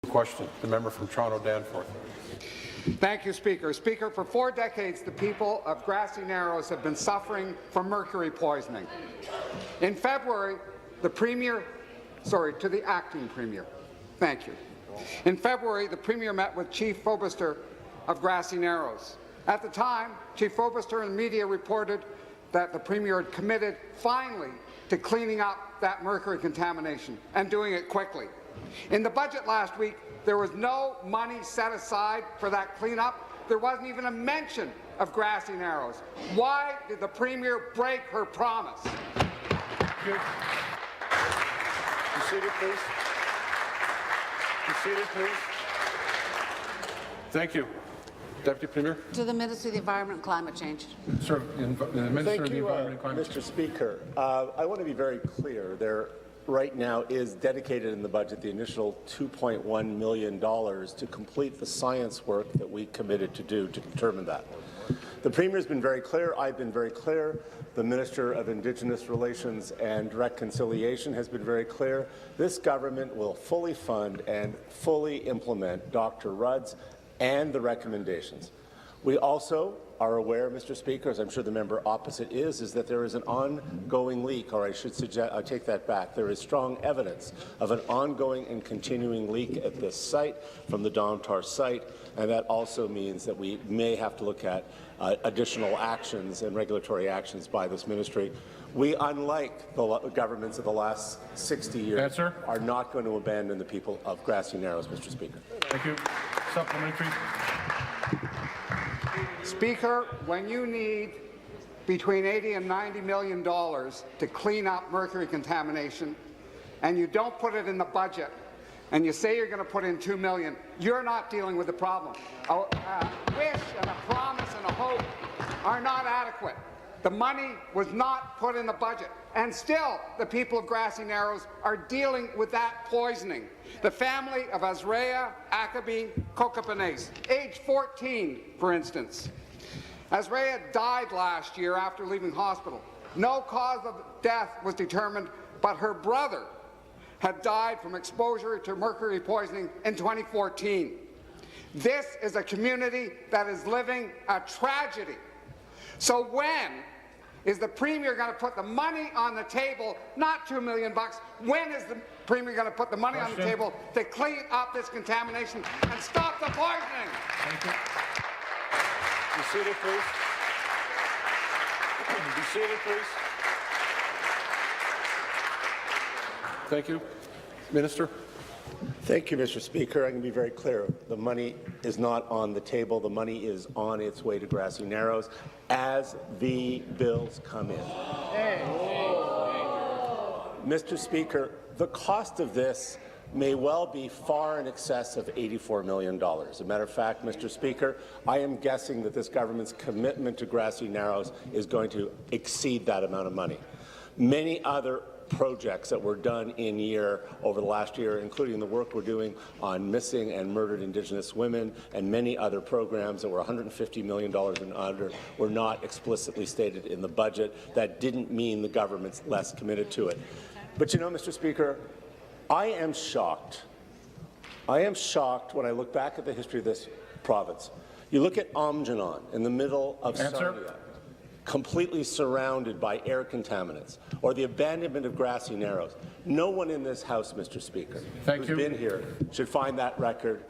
Question. The member from Toronto Danforth. Thank you, Speaker. Speaker, for 4 decades, the people of Grassy Narrows have been suffering from mercury poisoning. In February, the acting Premier. Thank you. In February, the Premier met with Chief Fobister of Grassy Narrows. At the time, Chief Fobister and the media reported that the Premier had committed, finally, to cleaning up that mercury contamination and doing it quickly. In the budget last week, there was no money set aside for that cleanup. There wasn't even a mention of Grassy Narrows. Why did the Premier break her promise? Be seated, please. Be seated, please. Thank you. Deputy Premier. To the Minister of the Environment and Climate Change. Sir, Minister of the Environment and Climate Change. Mr. Speaker. I want to be very clear. There right now is dedicated in the budget the initial $2.1 million to complete the science work that we committed to do to determine that. The Premier has been very clear. I've been very clear. The Minister of Indigenous Relations and Reconciliation has been very clear. This government will fully fund and fully implement Dr. Rudd's and the recommendations. We also are aware, Mr. Speaker, as I'm sure the member opposite is that there is an ongoing leak, or I should suggest, I take that back. There is strong evidence of an ongoing and continuing leak at this site from the Domtar site, and that also means that we may have to look at additional actions and regulatory actions by this ministry. We, unlike the governments of the last 60 years, are not going to abandon the people of Grassy Narrows, Mr. Speaker. Thank you. Supplementary. Speaker, when you need between $80 and $90 million to clean up mercury contamination, and you don't put it in the budget, and you say you're going to put in $2 million, you're not dealing with the problem. A wish and a promise and a hope are not adequate. The money was not put in the budget, and still the people of Grassy Narrows are dealing with that poisoning. The family of Azrea Akabi Kokapanese, age 14, for instance. Azrea died last year after leaving hospital. No cause of death was determined, but her brother had died from exposure to mercury poisoning in 2014. This is a community that is living a tragedy. So when is the Premier going to put the money on the table, not $2 million, when is the Premier going to put the money on the table to clean up this contamination and stop the poisoning? Thank you. Be seated, please. Be seated, please. Thank you. Minister. Thank you, Mr. Speaker. I can be very clear. The money is not on the table. The money is on its way to Grassy Narrows as the bills come in. Mr. Speaker, the cost of this may well be far in excess of $84 million. As a matter of fact, Mr. Speaker, I am guessing that this government's commitment to Grassy Narrows is going to exceed that amount of money. Many other projects that were done over the last year, including the work we're doing on missing and murdered Indigenous women and many other programs that were $150 million and under, were not explicitly stated in the budget. That didn't mean the government's less committed to it. But you know, Mr. Speaker, I am shocked. I am shocked when I look back at the history of this province. You look at Amjanon in the middle of Sarnia, completely surrounded by air contaminants, or the abandonment of Grassy Narrows. No one in this House, Mr. Speaker, who's been here should find that record